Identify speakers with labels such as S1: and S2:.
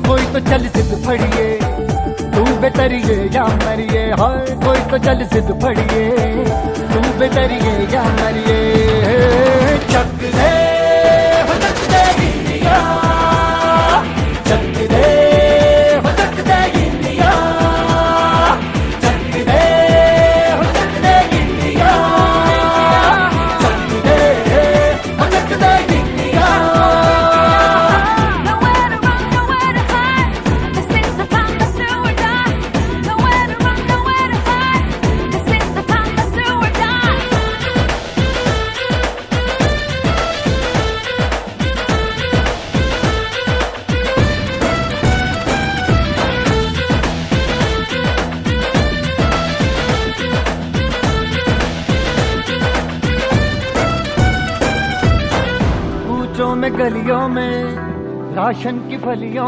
S1: कोई तो चल जिद फड़िए, तू बेतरिए या मरिए, हाय कोई तो चल जिद फड़िए, तू बेतरिए या मरिए। चक दे हो चक दे इंडिया, चक दे हो चक दे इंडिया, चक दे हो चक दे इंडिया, चक दे हो चक दे India.
S2: Nowhere to run, nowhere to hide. This is the time to do or die. Nowhere to run, nowhere to hide. This is the time to do or die.
S1: कूचों में गलियों में ration की फलियों